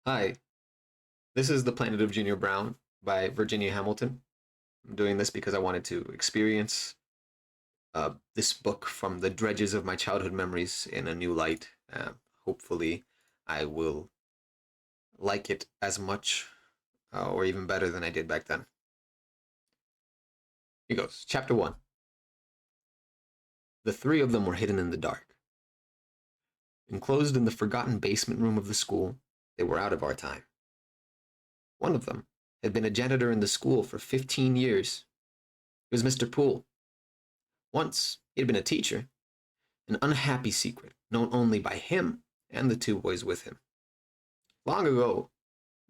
Hi, this is The Planet of Junior Brown by Virginia Hamilton. I'm doing this because I wanted to experience this book from the dredges of my childhood memories in a new light. Hopefully, I will like it as much or even better than I did back then. Here goes. Chapter 1. The three of them were hidden in the dark. Enclosed in the forgotten basement room of the school, they were out of our time. One of them had been a janitor in the school for 15 years. It was Mr. Poole. Once, he had been a teacher, an unhappy secret known only by him and the two boys with him. Long ago,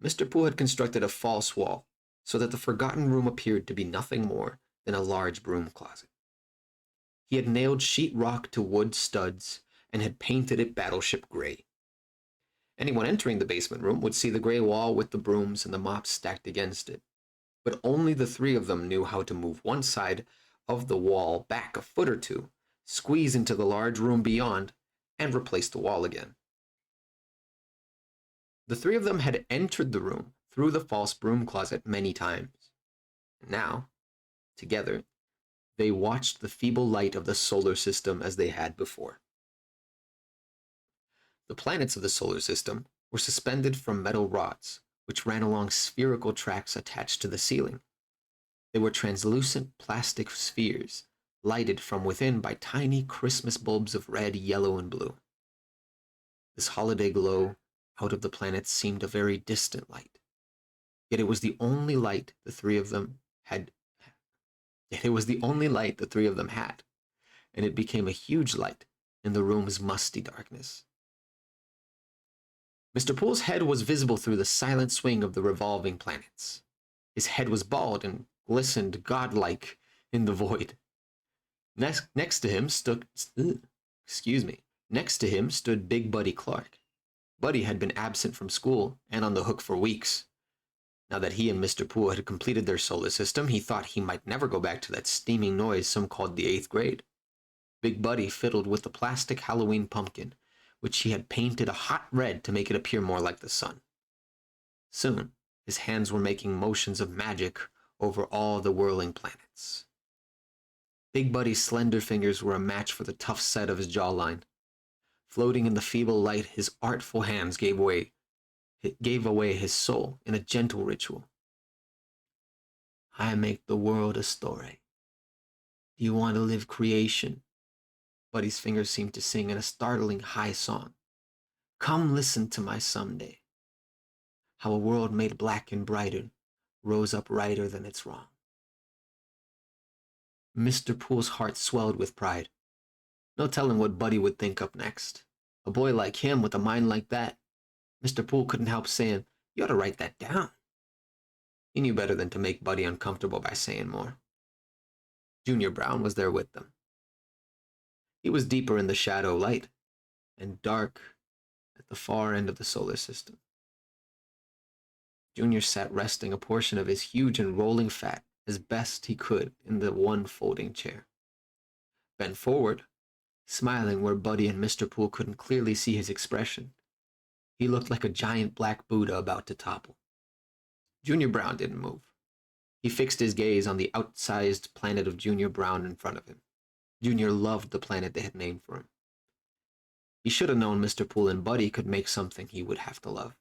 Mr. Poole had constructed a false wall so that the forgotten room appeared to be nothing more than a large broom closet. He had nailed sheetrock to wood studs and had painted it battleship gray. Anyone entering the basement room would see the gray wall with the brooms and the mops stacked against it. But only the three of them knew how to move one side of the wall back a foot or two, squeeze into the large room beyond, and replace the wall again. The three of them had entered the room through the false broom closet many times. And now, together, they watched the feeble light of the solar system as they had before. The planets of the solar system were suspended from metal rods, which ran along spherical tracks attached to the ceiling. They were translucent plastic spheres, lighted from within by tiny Christmas bulbs of red, yellow, and blue. This holiday glow out of the planets seemed a very distant light. Yet it was the only light the three of them had. Yet it was the only light the three of them had, and it became a huge light in the room's musty darkness. Mr. Poole's head was visible through the silent swing of the revolving planets. His head was bald and glistened godlike in the void. Next to him stood, Next to him stood Big Buddy Clark. Buddy had been absent from school and on the hook for weeks. Now that he and Mr. Poole had completed their solar system, he thought he might never go back to that steaming noise some called the 8th grade. Big Buddy fiddled with the plastic Halloween pumpkin, which he had painted a hot red to make it appear more like the sun. Soon, his hands were making motions of magic over all the whirling planets. Big Buddy's slender fingers were a match for the tough set of his jawline. Floating in the feeble light, his artful hands gave away his soul in a gentle ritual. I make the world a story. Do you want to live creation? Buddy's fingers seemed to sing in a startling high song. Come listen to my someday. How a world made black and brighter rose up brighter than its wrong. Mr. Poole's heart swelled with pride. No telling what Buddy would think up next. A boy like him with a mind like that. Mr. Poole couldn't help saying, "You ought to write that down." He knew better than to make Buddy uncomfortable by saying more. Junior Brown was there with them. He was deeper in the shadow light and dark at the far end of the solar system. Junior sat resting a portion of his huge and rolling fat as best he could in the one folding chair. Bent forward, smiling where Buddy and Mr. Poole couldn't clearly see his expression, he looked like a giant black Buddha about to topple. Junior Brown didn't move. He fixed his gaze on the outsized planet of Junior Brown in front of him. Junior loved the planet they had named for him. He should have known Mr. Poole and Buddy could make something he would have to love.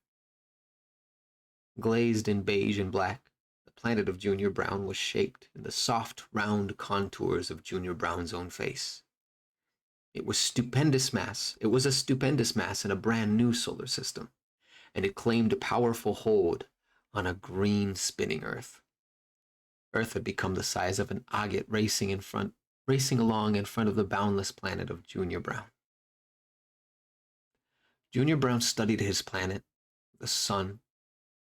Glazed in beige and black, the planet of Junior Brown was shaped in the soft, round contours of Junior Brown's own face. It was a stupendous mass in a brand new solar system, and it claimed a powerful hold on a green spinning Earth. Earth had become the size of an agate racing along in front of the boundless planet of Junior Brown. Junior Brown studied his planet, the sun,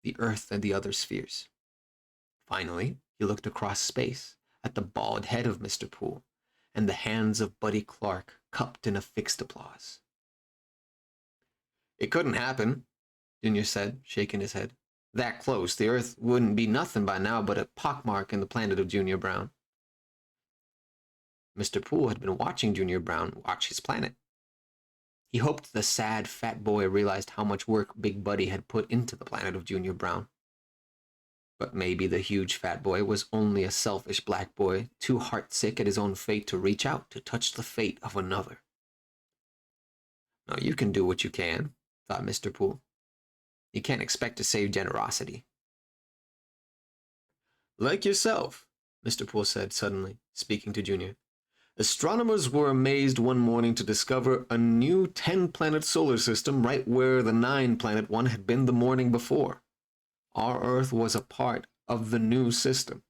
the Earth, and the other spheres. Finally, he looked across space at the bald head of Mr. Poole and the hands of Buddy Clark cupped in a fixed applause. "It couldn't happen," Junior said, shaking his head. "That close, the Earth wouldn't be nothing by now but a pockmark in the planet of Junior Brown." Mr. Poole had been watching Junior Brown watch his planet. He hoped the sad, fat boy realized how much work Big Buddy had put into the planet of Junior Brown. But maybe the huge fat boy was only a selfish black boy, too heartsick at his own fate to reach out to touch the fate of another. Now you can do what you can, thought Mr. Poole. You can't expect to save generosity. Like yourself, Mr. Poole said suddenly, speaking to Junior. Astronomers were amazed one morning to discover a new 10-planet solar system right where the 9-planet one had been the morning before. Our Earth was a part of the new system,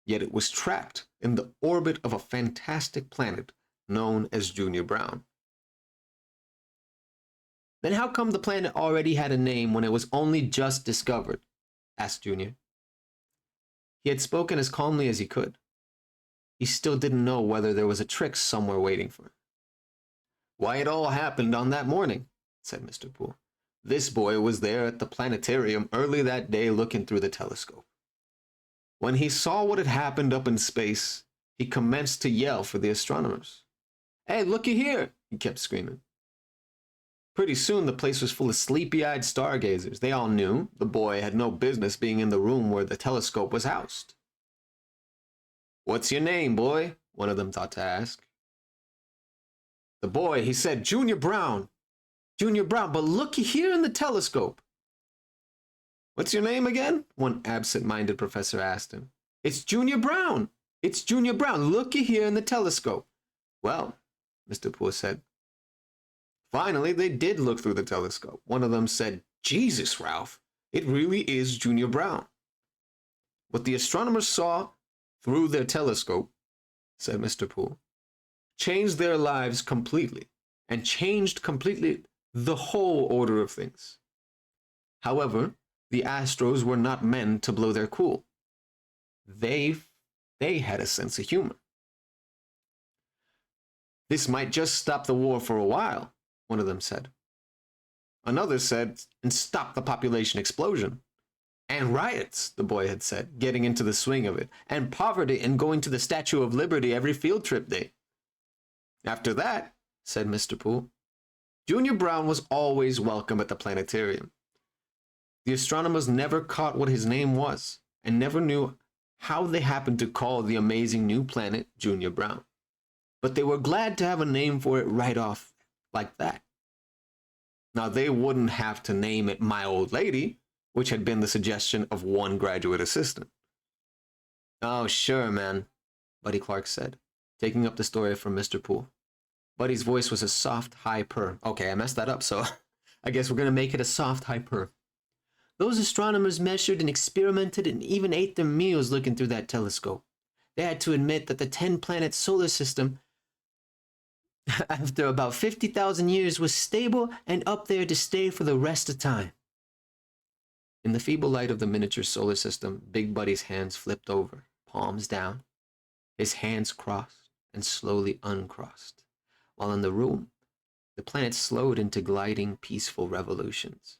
yet it was trapped in the orbit of a fantastic planet known as Junior Brown. Then how come the planet already had a name when it was only just discovered? Asked Junior. He had spoken as calmly as he could. He still didn't know whether there was a trick somewhere waiting for him. Why, it all happened on that morning, said Mr. Poole. This boy was there at the planetarium early that day looking through the telescope. When he saw what had happened up in space, he commenced to yell for the astronomers. Hey, looky here, he kept screaming. Pretty soon the place was full of sleepy-eyed stargazers. They all knew the boy had no business being in the room where the telescope was housed. What's your name, boy? One of them thought to ask. The boy, he said, Junior Brown. Junior Brown, but looky here in the telescope. What's your name again? One absent-minded professor asked him. It's Junior Brown. It's Junior Brown. Looky here in the telescope. Well, Mr. Poole said. Finally, they did look through the telescope. One of them said, Jesus, Ralph, it really is Junior Brown. What the astronomers saw through their telescope, said Mr. Poole, changed their lives completely, and changed completely the whole order of things. However, the Astros were not men to blow their cool. They had a sense of humor. This might just stop the war for a while, one of them said. Another said, and stop the population explosion. And riots, the boy had said, getting into the swing of it, and poverty and going to the Statue of Liberty every field trip day. After that, said Mr. Poole, Junior Brown was always welcome at the planetarium. The astronomers never caught what his name was, and never knew how they happened to call the amazing new planet Junior Brown. But they were glad to have a name for it right off like that. Now, they wouldn't have to name it My Old Lady, which had been the suggestion of one graduate assistant. Oh, sure, man, Buddy Clark said, taking up the story from Mr. Poole. Buddy's voice was a soft, high purr. Okay, I messed that up, so I guess we're going to make it a soft, high purr. Those astronomers measured and experimented and even ate their meals looking through that telescope. They had to admit that the 10-planet solar system, after about 50,000 years, was stable and up there to stay for the rest of time. In the feeble light of the miniature solar system, Big Buddy's hands flipped over, palms down. His hands crossed and slowly uncrossed, while in the room, the planet slowed into gliding, peaceful revolutions.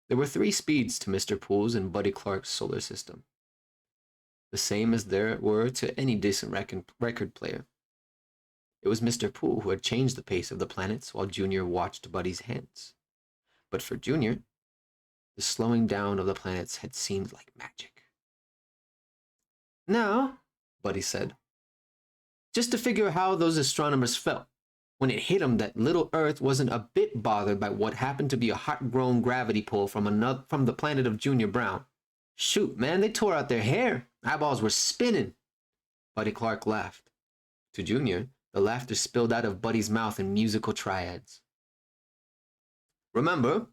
There were 3 speeds to Mr. Poole's and Buddy Clark's solar system, the same as there were to any decent record player. It was Mr. Poole who had changed the pace of the planets while Junior watched Buddy's hands. But for Junior, the slowing down of the planets had seemed like magic. Now, Buddy said, just to figure how those astronomers felt when it hit them that little Earth wasn't a bit bothered by what happened to be a hot-grown gravity pull from the planet of Junior Brown. Shoot, man, they tore out their hair. Eyeballs were spinning. Buddy Clark laughed. To Junior, the laughter spilled out of Buddy's mouth in musical triads. Remember,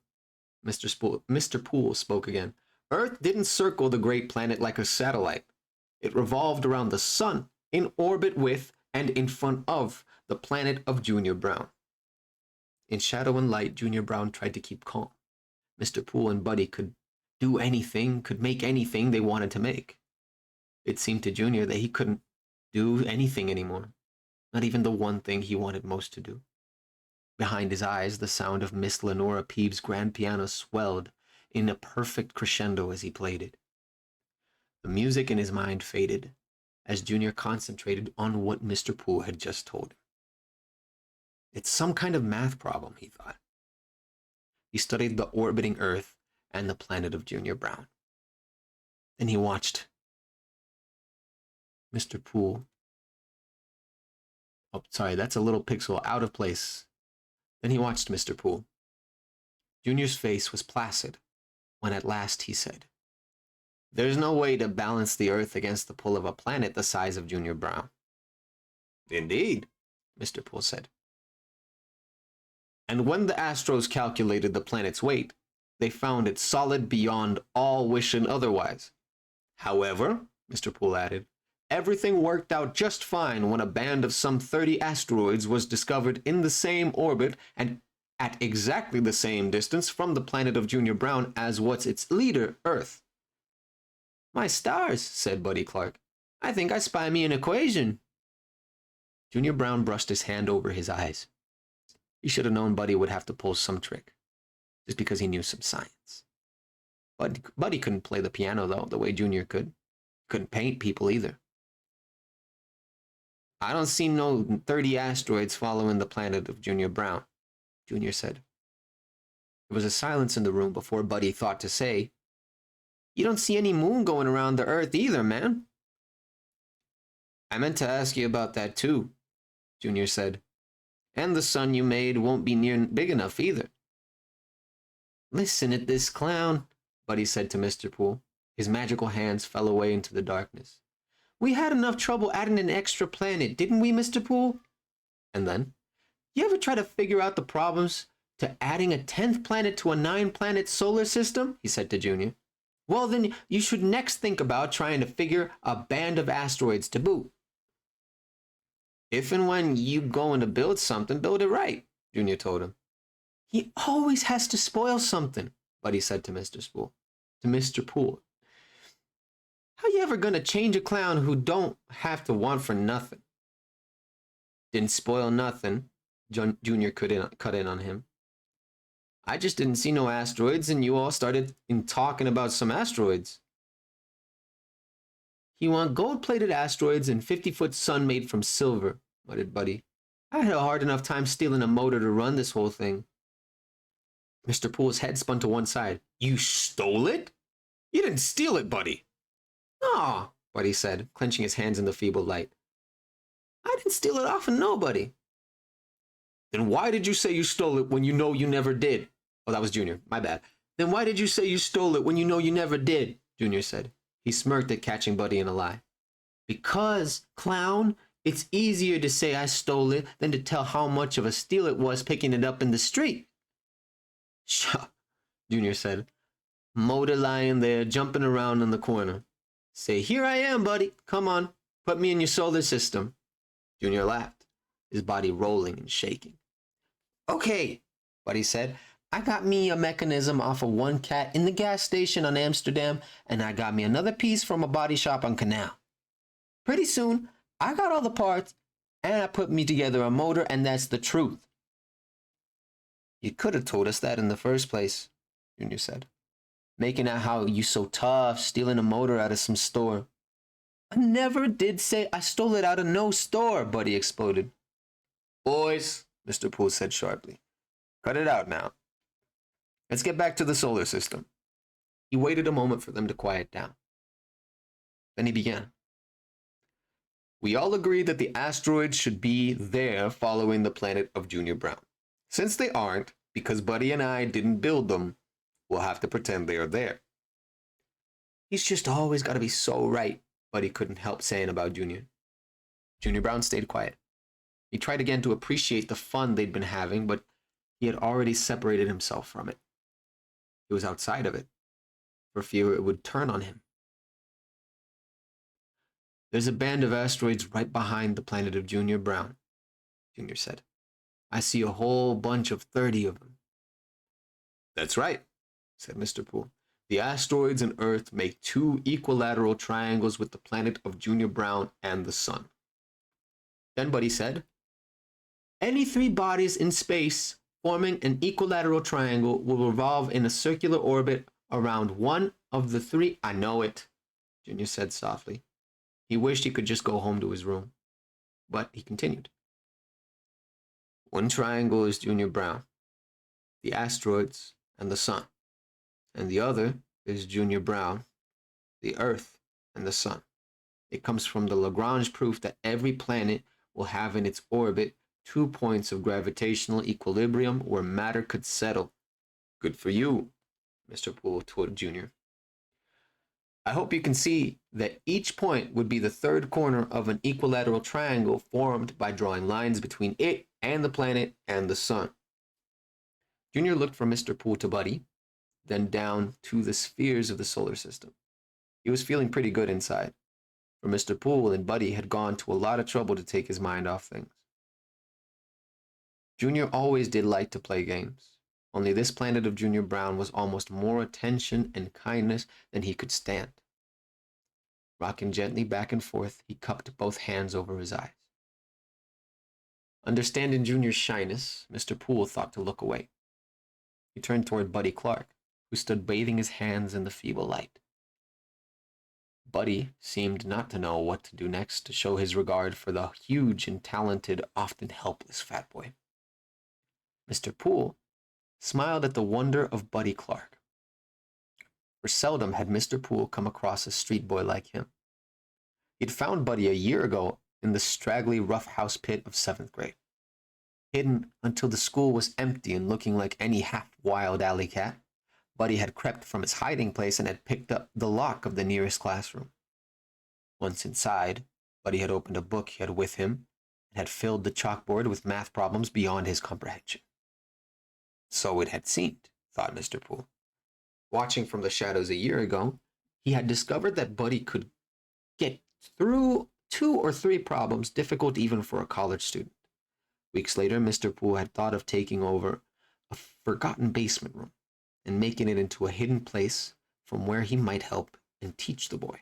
Mr. Poole spoke again, Earth didn't circle the great planet like a satellite. It revolved around the sun, in orbit with and in front of the planet of Junior Brown. In shadow and light, Junior Brown tried to keep calm. Mr. Poole and Buddy could do anything, could make anything they wanted to make. It seemed to Junior that he couldn't do anything anymore, not even the one thing he wanted most to do. Behind his eyes, the sound of Miss Lenora Peebe's grand piano swelled in a perfect crescendo as he played it. The music in his mind faded as Junior concentrated on what Mr. Poole had just told him. It's some kind of math problem, he thought. He studied the orbiting Earth and the planet of Junior Brown. Then he watched Mr. Poole. Oh, sorry, that's a little pixel out of place. Then he watched Mr. Poole. Junior's face was placid when at last he said, "There's no way to balance the Earth against the pull of a planet the size of Junior Brown." "Indeed," Mr. Poole said. "And when the Astros calculated the planet's weight, they found it solid beyond all wishing otherwise. However," Mr. Poole added, "everything worked out just fine when a band of some 30 asteroids was discovered in the same orbit and at exactly the same distance from the planet of Junior Brown as what's its leader, Earth." "My stars," said Buddy Clark. "I think I spy me an equation." Junior Brown brushed his hand over his eyes. He should have known Buddy would have to pull some trick, just because he knew some science. Buddy couldn't play the piano, though, the way Junior could. Couldn't paint people either. "I don't see no 30 asteroids following the planet of Junior Brown," Junior said. There was a silence in the room before Buddy thought to say, "You don't see any moon going around the Earth either, man." "I meant to ask you about that too," Junior said. "And the sun you made won't be near big enough either." "Listen at this clown," Buddy said to Mr. Poole. His magical hands fell away into the darkness. "We had enough trouble adding an extra planet, didn't we, Mr. Poole?" And then, "You ever try to figure out the problems to adding a 10th planet to a 9-planet solar system?" he said to Junior. "Well, then you should next think about trying to figure a band of asteroids to boot." "If and when you going to build something, build it right," Junior told him. "He always has to spoil something," Buddy said to Mr. Poole. "How you ever gonna change a clown who don't have to want for nothing?" "Didn't spoil nothing," Junior cut in on him. "I just didn't see no asteroids, and you all started talking about some asteroids." "You want gold-plated asteroids and 50-foot sun made from silver," muttered Buddy. "I had a hard enough time stealing a motor to run this whole thing." Mr. Poole's head spun to one side. "You stole it? You didn't steal it, Buddy." "No," Buddy said, clenching his hands in the feeble light. "I didn't steal it off of nobody." "Then why did you say you stole it when you know you never did?" Oh, that was Junior. My bad. "Then why did you say you stole it when you know you never did?" Junior said. He smirked at catching Buddy in a lie. "Because, clown, it's easier to say I stole it than to tell how much of a steal it was picking it up in the street." "Shut," Junior said. "Motor lying there, jumping around in the corner. Say, 'Here I am, Buddy. Come on, put me in your solar system.'" Junior laughed, his body rolling and shaking. "Okay," Buddy said. "I got me a mechanism off of one cat in the gas station on Amsterdam, and I got me another piece from a body shop on Canal. Pretty soon, I got all the parts, and I put me together a motor, and that's the truth." "You could have told us that in the first place," Junior said. "Making out how you so tough, stealing a motor out of some store." "I never did say I stole it out of no store," Buddy exploded. "Boys," Mr. Poole said sharply, "cut it out now. Let's get back to the solar system." He waited a moment for them to quiet down. Then he began. "We all agree that the asteroids should be there following the planet of Junior Brown. Since they aren't, because Buddy and I didn't build them, we'll have to pretend they are there." "He's just always got to be so right," Buddy couldn't help saying about Junior. Junior Brown stayed quiet. He tried again to appreciate the fun they'd been having, but he had already separated himself from it. He was outside of it, for fear it would turn on him. "There's a band of asteroids right behind the planet of Junior Brown," Junior said. "I see a whole bunch of 30 of them." "That's right," said Mr. Poole. "The asteroids and Earth make 2 equilateral triangles with the planet of Junior Brown and the sun." Then Buddy said, "Any 3 bodies in space forming an equilateral triangle will revolve in a circular orbit around one of the 3. "I know it," Junior said softly. He wished he could just go home to his room. But he continued. One triangle is Junior Brown, the asteroids, and the sun. And the other is Junior Brown, the Earth, and the sun. It comes from the Lagrange proof that every planet will have in its orbit 2 points of gravitational equilibrium where matter could settle. Good for you, Mr. Poole told Junior. I hope you can see that each point would be the third corner of an equilateral triangle formed by drawing lines between it and the planet and the sun. Junior looked from Mr. Poole to Buddy, then down to the spheres of the solar system. He was feeling pretty good inside, for Mr. Poole and Buddy had gone to a lot of trouble to take his mind off things. Junior always did like to play games, only this planet of Junior Brown was almost more attention and kindness than he could stand. Rocking gently back and forth, he cupped both hands over his eyes. Understanding Junior's shyness, Mr. Poole thought to look away. He turned toward Buddy Clark, who stood bathing his hands in the feeble light. Buddy seemed not to know what to do next to show his regard for the huge and talented, often helpless fat boy. Mr. Poole smiled at the wonder of Buddy Clark. For seldom had Mr. Poole come across a street boy like him. He'd found Buddy a year ago in the straggly roughhouse pit of 7th grade, hidden until the school was empty and looking like any half-wild alley cat. Buddy had crept from his hiding place and had picked up the lock of the nearest classroom. Once inside, Buddy had opened a book he had with him and had filled the chalkboard with math problems beyond his comprehension. So it had seemed, thought Mr. Poole. Watching from the shadows a year ago, he had discovered that Buddy could get through 2 or 3 problems difficult even for a college student. Weeks later, Mr. Poole had thought of taking over a forgotten basement room and making it into a hidden place from where he might help and teach the boy.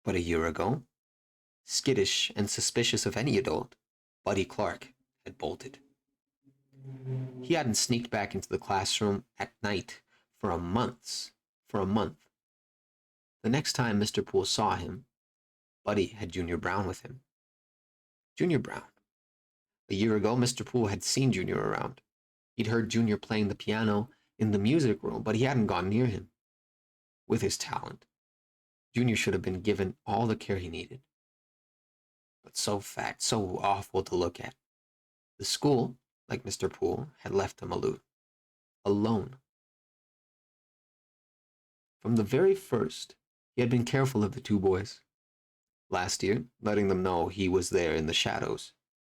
But a year ago, skittish and suspicious of any adult, Buddy Clark had bolted. He hadn't sneaked back into the classroom at night for a month. The next time Mr. Poole saw him, Buddy had Junior Brown with him. Junior Brown. A year ago, Mr. Poole had seen Junior around. He'd heard Junior playing the piano in the music room, but he hadn't gone near him. With his talent, Junior should have been given all the care he needed. But so fat, so awful to look at. The school, like Mr. Poole, had left him alone. From the very first, he had been careful of the 2 boys. Last year, letting them know he was there in the shadows,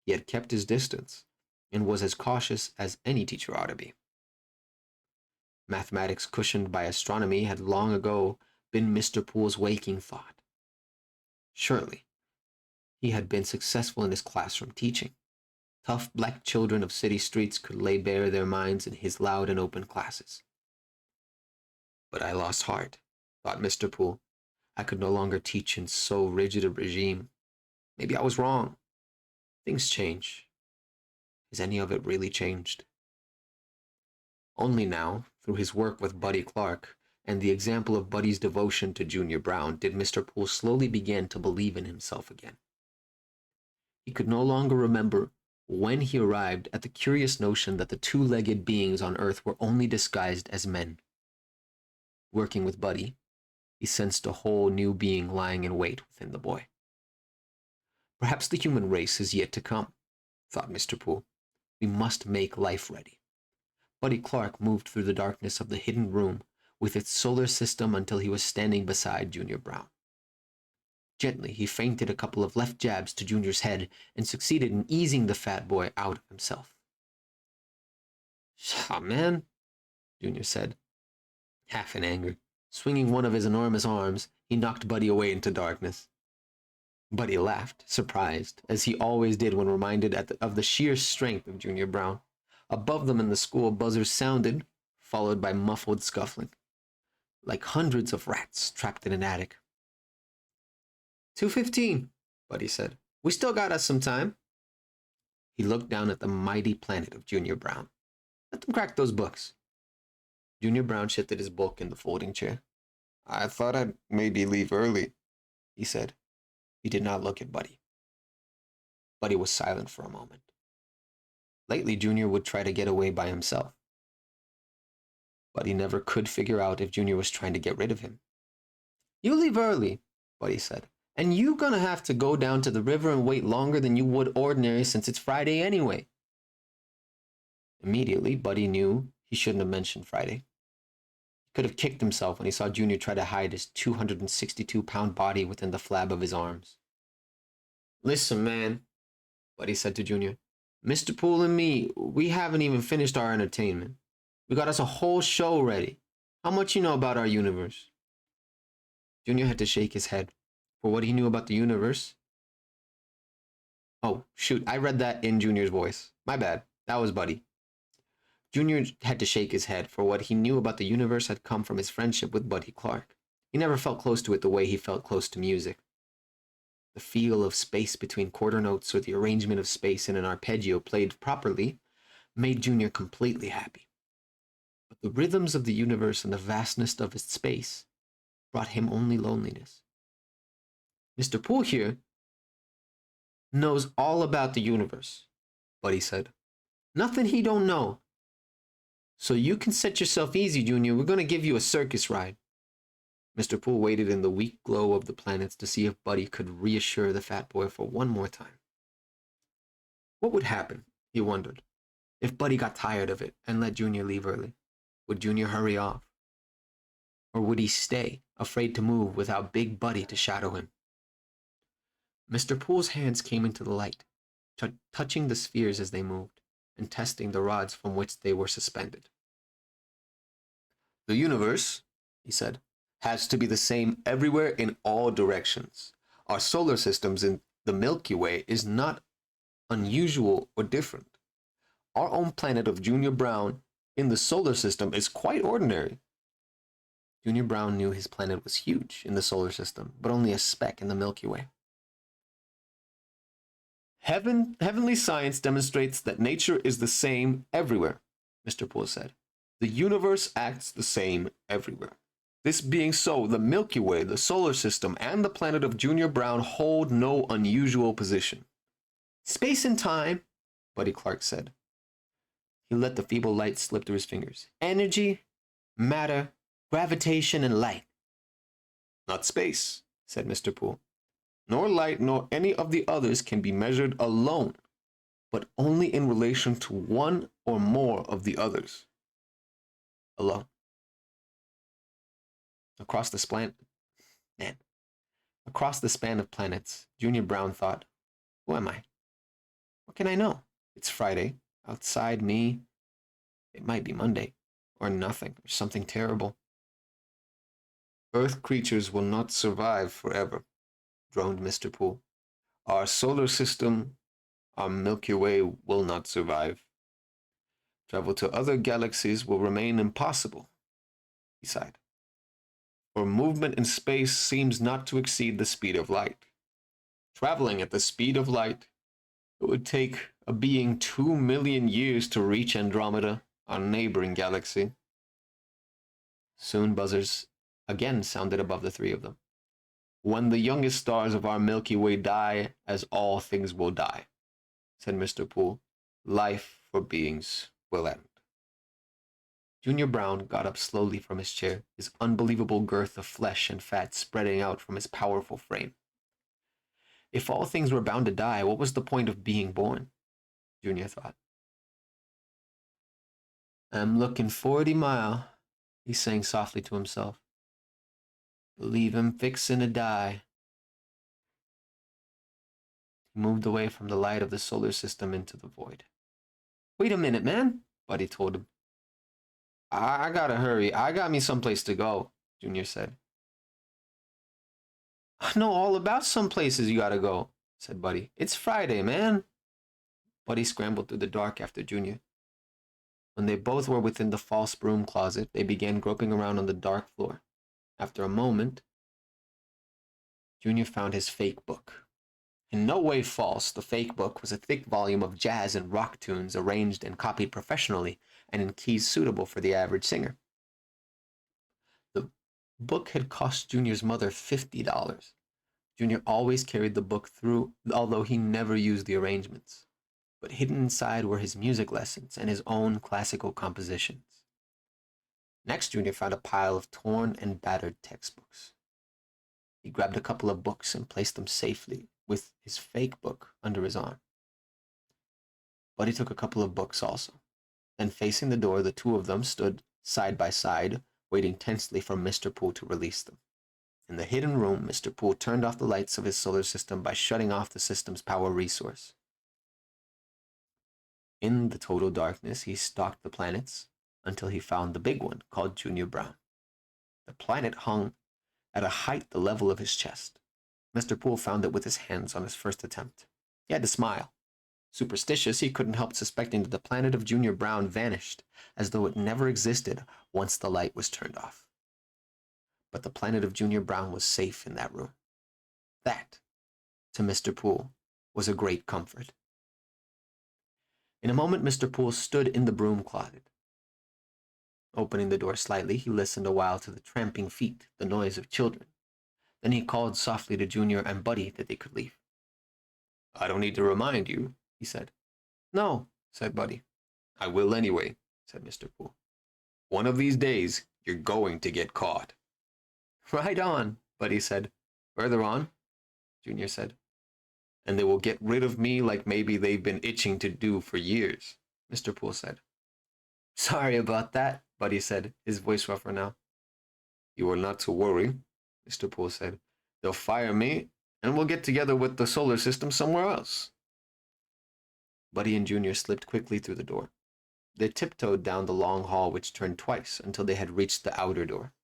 he had kept his distance and was as cautious as any teacher ought to be. Mathematics cushioned by astronomy had long ago been Mr. Poole's waking thought. Surely, he had been successful in his classroom teaching. Tough black children of city streets could lay bare their minds in his loud and open classes. But I lost heart, thought Mr. Poole. I could no longer teach in so rigid a regime. Maybe I was wrong. Things change. Has any of it really changed? Only now, through his work with Buddy Clark and the example of Buddy's devotion to Junior Brown, did Mr. Poole slowly begin to believe in himself again. He could no longer remember when he arrived at the curious notion that the 2-legged beings on Earth were only disguised as men. Working with Buddy, he sensed a whole new being lying in wait within the boy. Perhaps the human race is yet to come, thought Mr. Poole. We must make life ready. Buddy Clark moved through the darkness of the hidden room with its solar system until he was standing beside Junior Brown. Gently, he feinted a couple of left jabs to Junior's head and succeeded in easing the fat boy out of himself. "Shaw, man," Junior said, half in anger. Swinging one of his enormous arms, he knocked Buddy away into darkness. Buddy laughed, surprised, as he always did when reminded of the sheer strength of Junior Brown. Above them in the school, buzzers sounded, followed by muffled scuffling, like hundreds of rats trapped in an attic. 2:15, Buddy said. We still got us some time. He looked down at the mighty planet of Junior Brown. Let them crack those books. Junior Brown shifted his book in the folding chair. I thought I'd maybe leave early, he said. He did not look at Buddy. Buddy was silent for a moment. Lately, Junior would try to get away by himself, but he never could figure out if Junior was trying to get rid of him. You leave early, Buddy said, and you gonna have to go down to the river and wait longer than you would ordinary since it's Friday anyway. Immediately, Buddy knew he shouldn't have mentioned Friday. He could have kicked himself when he saw Junior try to hide his 262-pound body within the flab of his arms. Listen, man, Buddy said to Junior. Mr. Poole and me, we haven't even finished our entertainment. We got us a whole show ready. How much you know about our universe? Junior had to shake his head. For what he knew about the universe... Oh, shoot, I read that in Junior's voice. My bad. That was Buddy. Junior had to shake his head, for what he knew about the universe had come from his friendship with Buddy Clark. He never felt close to it the way he felt close to music. The feel of space between quarter notes or the arrangement of space in an arpeggio played properly made Junior completely happy. But the rhythms of the universe and the vastness of its space brought him only loneliness. Mr. Poole here knows all about the universe, Buddy said. Nothing he don't know. So you can set yourself easy, Junior. We're going to give you a circus ride. Mr. Poole waited in the weak glow of the planets to see if Buddy could reassure the fat boy for one more time. What would happen, he wondered, if Buddy got tired of it and let Junior leave early? Would Junior hurry off? Or would he stay, afraid to move without Big Buddy to shadow him? Mr. Poole's hands came into the light, touching the spheres as they moved, and testing the rods from which they were suspended. The universe, he said, has to be the same everywhere in all directions. Our solar systems in the Milky Way is not unusual or different. Our own planet of Junior Brown in the solar system is quite ordinary. Junior Brown knew his planet was huge in the solar system, but only a speck in the Milky Way. Heavenly science demonstrates that nature is the same everywhere, Mr. Poole said. The universe acts the same everywhere. This being so, the Milky Way, the solar system, and the planet of Junior Brown hold no unusual position. Space and time, Buddy Clark said. He let the feeble light slip through his fingers. Energy, matter, gravitation, and light. Not space, said Mr. Poole. Nor light nor any of the others can be measured alone, but only in relation to one or more of the others. Alone. Across the span of planets, Junior Brown thought, who am I? What can I know? It's Friday. Outside me, it might be Monday, or nothing, or something terrible. Earth creatures will not survive forever, droned Mr. Poole. Our solar system, our Milky Way will not survive. Travel to other galaxies will remain impossible, he sighed. For movement in space seems not to exceed the speed of light. Traveling at the speed of light, it would take a being 2 million years to reach Andromeda, our neighboring galaxy. Soon buzzers again sounded above the three of them. When the youngest stars of our Milky Way die, as all things will die, said Mr. Poole, life for beings will end. Junior Brown got up slowly from his chair, his unbelievable girth of flesh and fat spreading out from his powerful frame. If all things were bound to die, what was the point of being born? Junior thought. I'm looking 40 mile, he sang softly to himself. Believe him fixin' to die. He moved away from the light of the solar system into the void. Wait a minute, man, Buddy told him. I gotta hurry. I got me someplace to go, Junior said. I know all about some places you gotta go, said Buddy. It's Friday, man. Buddy scrambled through the dark after Junior. When they both were within the false broom closet, they began groping around on the dark floor. After a moment, Junior found his fake book. In no way false, the fake book was a thick volume of jazz and rock tunes arranged and copied professionally and in keys suitable for the average singer. The book had cost Junior's mother $50. Junior always carried the book through, although he never used the arrangements. but hidden inside were his music lessons and his own classical compositions. Next, Junior found a pile of torn and battered textbooks. He grabbed a couple of books and placed them safely with his fake book under his arm. Buddy took a couple of books also. Then, facing the door, the two of them stood side by side, waiting tensely for Mr. Poole to release them. In the hidden room, Mr. Poole turned off the lights of his solar system by shutting off the system's power resource. In the total darkness, he stalked the planets until he found the big one, called Junior Brown. The planet hung at a height the level of his chest. Mr. Poole found it with his hands on his first attempt. He had to smile. Superstitious, he couldn't help suspecting that the planet of Junior Brown vanished, as though it never existed once the light was turned off. But the planet of Junior Brown was safe in that room. That, to Mr. Poole, was a great comfort. In a moment, Mr. Poole stood in the broom closet. Opening the door slightly, he listened a while to the tramping feet, the noise of children. Then he called softly to Junior and Buddy that they could leave. "I don't need to remind you," he said. "No," said Buddy. "I will anyway," said Mr. Poole. "One of these days, you're going to get caught." "Right on," Buddy said. "Further on," Junior said. "And they will get rid of me like maybe they've been itching to do for years," Mr. Poole said. "Sorry about that," Buddy said, his voice rougher now. "You are not to worry," Mr. Poole said. "They'll fire me, and we'll get together with the solar system somewhere else." Buddy and Junior slipped quickly through the door. They tiptoed down the long hall, which turned twice, until they had reached the outer door.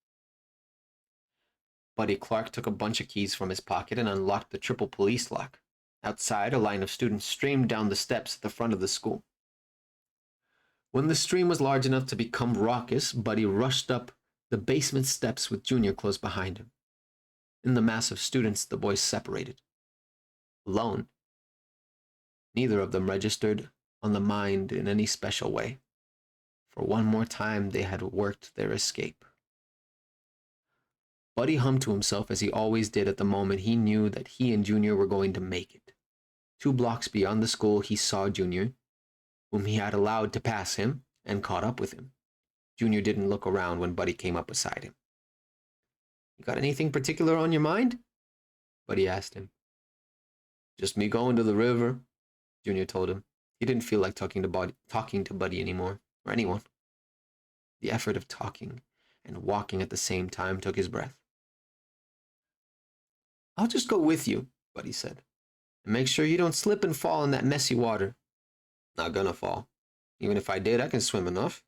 Buddy Clark took a bunch of keys from his pocket and unlocked the triple police lock. Outside, a line of students streamed down the steps at the front of the school. When the stream was large enough to become raucous, Buddy rushed up the basement steps with Junior close behind him. In the mass of students, the boys separated. Alone. Neither of them registered on the mind in any special way. For one more time, they had worked their escape. Buddy hummed to himself as he always did at the moment he knew that he and Junior were going to make it. 2 blocks beyond the school, he saw Junior, whom he had allowed to pass him, and caught up with him. Junior didn't look around when Buddy came up beside him. "You got anything particular on your mind?" Buddy asked him. "Just me going to the river," Junior told him. He didn't feel like talking to Buddy anymore, or anyone. The effort of talking and walking at the same time took his breath. "I'll just go with you," Buddy said. "And make sure you don't slip and fall in that messy water." "Not gonna fall. Even if I did, I can swim enough,"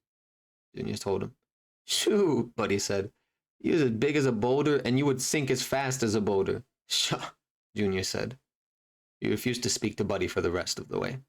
Junior told him. "Shoo," Buddy said. "You're as big as a boulder, and you would sink as fast as a boulder." "Pshaw," Junior said. He refused to speak to Buddy for the rest of the way.